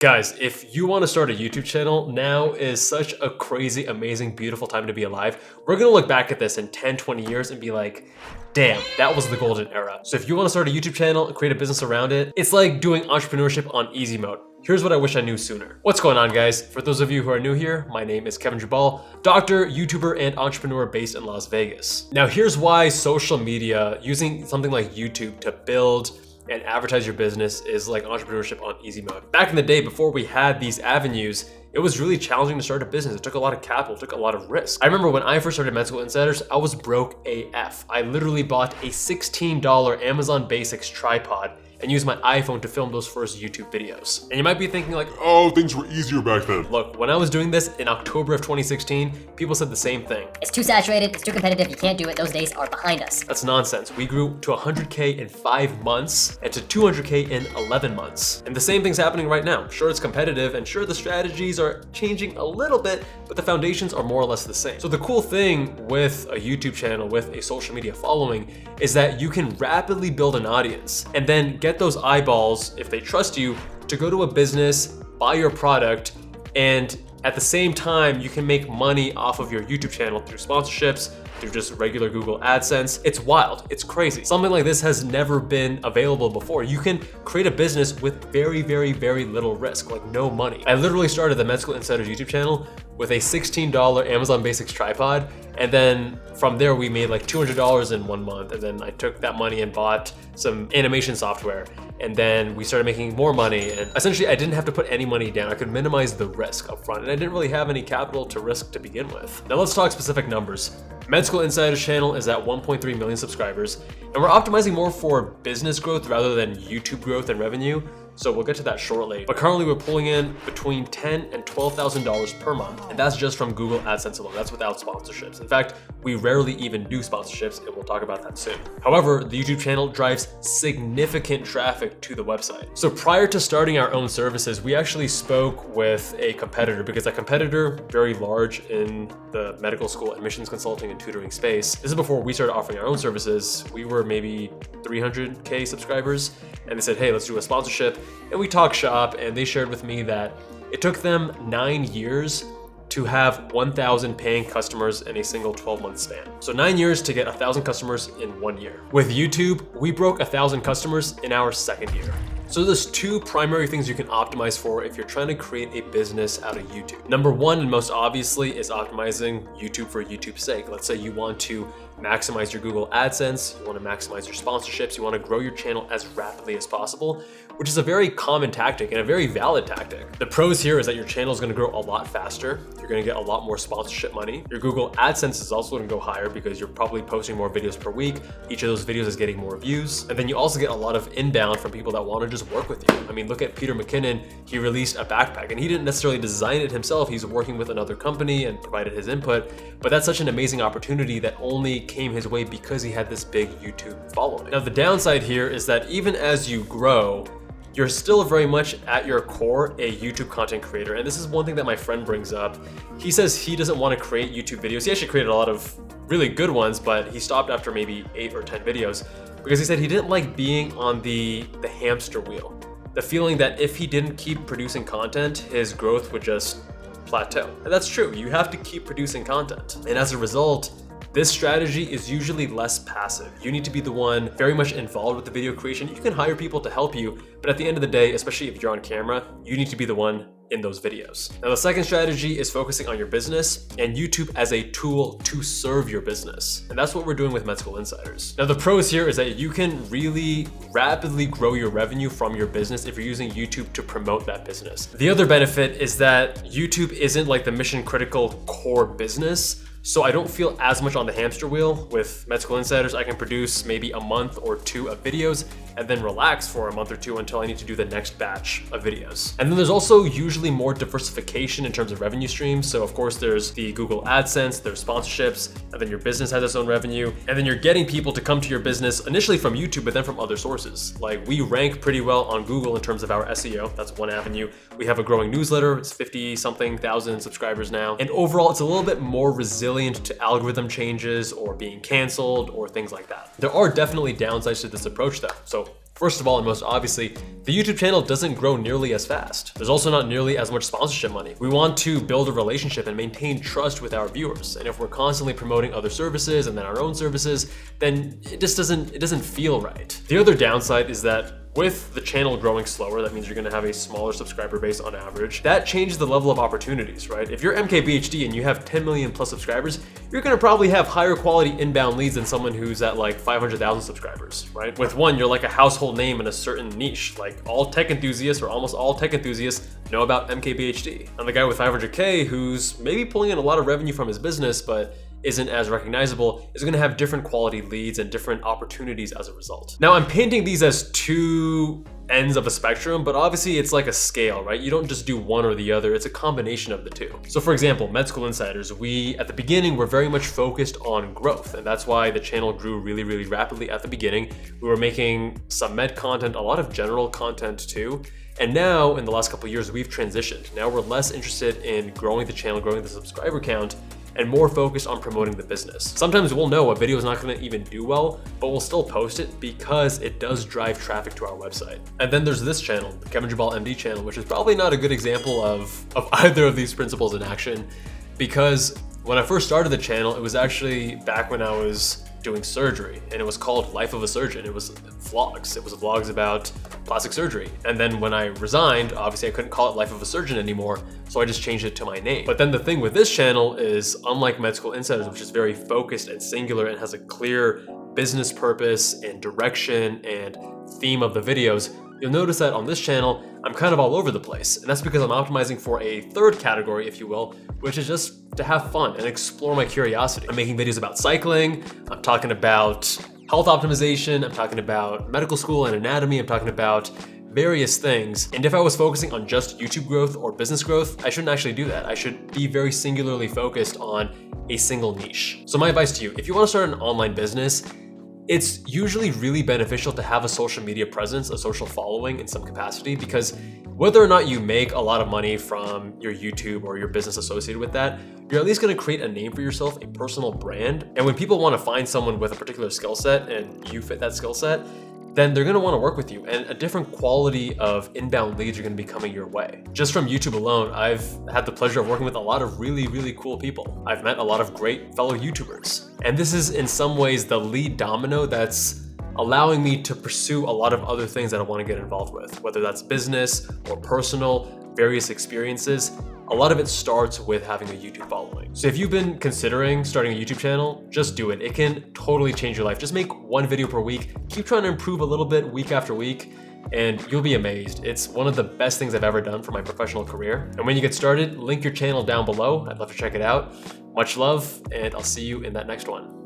Guys, if you want to start a YouTube channel, now is such a crazy, amazing, beautiful time to be alive. We're going to look back at this in 10, 20 years and be like, damn, that was the golden era. So if you want to start a YouTube channel and create a business around it, it's like doing entrepreneurship on easy mode. Here's what I wish I knew sooner. What's going on, guys? For those of you who are new here, my name is Kevin Jabal, doctor, YouTuber, and entrepreneur based in Las Vegas. Now, here's why social media, using something like YouTube to build and advertise your business is like entrepreneurship on easy mode. Back in the day, before we had these avenues, it was really challenging to start a business. It took a lot of capital, it took a lot of risk. I remember when I first started Med School Insiders, I was broke AF. I literally bought a $16 Amazon Basics tripod and used my iPhone to film those first YouTube videos. And you might be thinking like, oh, things were easier back then. Look, when I was doing this in October of 2016, people said the same thing. It's too saturated, it's too competitive, you can't do it, those days are behind us. That's nonsense. We grew to 100K in 5 months and to 200K in 11 months. And the same thing's happening right now. Sure, it's competitive and sure, the strategies are changing a little bit, but the foundations are more or less the same. So the cool thing with a YouTube channel, with a social media following, is that you can rapidly build an audience and then get those eyeballs, if they trust you, to go to a business, buy your product, and at the same time, you can make money off of your YouTube channel through sponsorships, through just regular Google AdSense. It's wild, it's crazy. Something like this has never been available before. You can create a business with very, very, very little risk, like no money. I literally started the Med School Insiders YouTube channel with a $16 Amazon Basics tripod. And then from there, we made like $200 in 1 month. And then I took that money and bought some animation software. And then we started making more money. And essentially, I didn't have to put any money down. I could minimize the risk up front. And I didn't really have any capital to risk to begin with. Now let's talk specific numbers. Med School Insiders channel is at 1.3 million subscribers. And we're optimizing more for business growth rather than YouTube growth and revenue. So we'll get to that shortly. But currently we're pulling in between $10,000 and $12,000 per month. And that's just from Google AdSense alone. That's without sponsorships. In fact, we rarely even do sponsorships, and we'll talk about that soon. However, the YouTube channel drives significant traffic to the website. So prior to starting our own services, we actually spoke with a competitor because that competitor, very large in the medical school admissions consulting and tutoring space. This is before we started offering our own services. We were maybe 300K subscribers, and they said, hey, let's do a sponsorship. And we talked shop, and they shared with me that it took them 9 years to have 1,000 paying customers in a single 12-month span. So 9 years to get 1,000 customers in 1 year. With YouTube, we broke 1,000 customers in our 2nd year. So there's 2 primary things you can optimize for if you're trying to create a business out of YouTube. Number 1, and most obviously, is optimizing YouTube for YouTube's sake. Let's say you want to maximize your Google AdSense, you want to maximize your sponsorships, you want to grow your channel as rapidly as possible, which is a very common tactic and a very valid tactic. The pros here is that your channel is going to grow a lot faster. You're going to get a lot more sponsorship money. Your Google AdSense is also going to go higher because you're probably posting more videos per week. Each of those videos is getting more views. And then you also get a lot of inbound from people that want to just work with you. I mean, look at Peter McKinnon. He released a backpack and he didn't necessarily design it himself. He's working with another company and provided his input. But that's such an amazing opportunity that only came his way because he had this big YouTube following. Now, the downside here is that even as you grow, you're still very much at your core a YouTube content creator. And this is one thing that my friend brings up. He says he doesn't want to create YouTube videos. He actually created a lot of really good ones, but he stopped after maybe 8 or 10 videos because he said he didn't like being on the hamster wheel. The feeling that if he didn't keep producing content, his growth would just plateau. And that's true. You have to keep producing content. And as a result, this strategy is usually less passive. You need to be the one very much involved with the video creation. You can hire people to help you, but at the end of the day, especially if you're on camera, you need to be the one in those videos. Now, the second strategy is focusing on your business and YouTube as a tool to serve your business. And that's what we're doing with Med School Insiders. Now, the pros here is that you can really rapidly grow your revenue from your business if you're using YouTube to promote that business. The other benefit is that YouTube isn't like the mission critical core business. So I don't feel as much on the hamster wheel. With Med School Insiders, I can produce maybe a month or 2 of videos and then relax for a month or 2 until I need to do the next batch of videos. And then there's also usually more diversification in terms of revenue streams. So of course there's the Google AdSense, there's sponsorships, and then your business has its own revenue. And then you're getting people to come to your business initially from YouTube, but then from other sources. Like we rank pretty well on Google in terms of our SEO. That's one avenue. We have a growing newsletter. It's 50-something thousand subscribers now. And overall, it's a little bit more resilient to algorithm changes or being canceled or things like that. There are definitely downsides to this approach though. So First of all, and most obviously, the YouTube channel doesn't grow nearly as fast. There's also not nearly as much sponsorship money. We want to build a relationship and maintain trust with our viewers. And if we're constantly promoting other services and then our own services, then it doesn't feel right. The other downside is that with the channel growing slower, that means you're gonna have a smaller subscriber base on average. That changes the level of opportunities, right? If you're MKBHD and you have 10 million plus subscribers, you're gonna probably have higher quality inbound leads than someone who's at like 500,000 subscribers, right? With one, you're like a household name in a certain niche. Like all tech enthusiasts or almost all tech enthusiasts know about MKBHD. And the guy with 500K who's maybe pulling in a lot of revenue from his business, but isn't as recognizable, is going to have different quality leads and different opportunities as a result. Now, I'm painting these as two ends of a spectrum, but obviously it's like a scale, right? You don't just do one or the other, it's a combination of the two. So for example, Med School Insiders, we at the beginning were very much focused on growth, and that's why the channel grew really, really rapidly at the beginning. We were making some med content, a lot of general content too. And now in the last couple of years, we've transitioned. Now we're less interested in growing the channel, growing the subscriber count, and more focused on promoting the business. Sometimes we'll know a video is not gonna even do well, but we'll still post it because it does drive traffic to our website. And then there's this channel, the Kevin Jabal MD channel, which is probably not a good example of either of these principles in action, because when I first started the channel, it was actually back when I was doing surgery, and it was called Life of a Surgeon. It was vlogs. It was vlogs about plastic surgery. And then when I resigned, obviously I couldn't call it Life of a Surgeon anymore, so I just changed it to my name. But then the thing with this channel is, unlike Med School Insiders, which is very focused and singular and has a clear business purpose and direction and theme of the videos, you'll notice that on this channel, I'm kind of all over the place. And that's because I'm optimizing for a third category, if you will, which is just to have fun and explore my curiosity. I'm making videos about cycling, I'm talking about health optimization, I'm talking about medical school and anatomy, I'm talking about various things. And if I was focusing on just YouTube growth or business growth, I shouldn't actually do that. I should be very singularly focused on a single niche. So my advice to you, if you want to start an online business, it's usually really beneficial to have a social media presence, a social following in some capacity, because whether or not you make a lot of money from your YouTube or your business associated with that, you're at least going to create a name for yourself, a personal brand. And when people want to find someone with a particular skill set and you fit that skill set, then they're going to want to work with you, and a different quality of inbound leads are going to be coming your way. Just from YouTube alone, I've had the pleasure of working with a lot of really, really cool people. I've met a lot of great fellow YouTubers. And this is in some ways the lead domino that's allowing me to pursue a lot of other things that I want to get involved with, whether that's business or personal, various experiences. A lot of it starts with having a YouTube following. So if you've been considering starting a YouTube channel, just do it. It can totally change your life. Just make one video per week. Keep trying to improve a little bit week after week, and you'll be amazed. It's one of the best things I've ever done for my professional career. And when you get started, link your channel down below. I'd love to check it out. Much love, and I'll see you in that next one.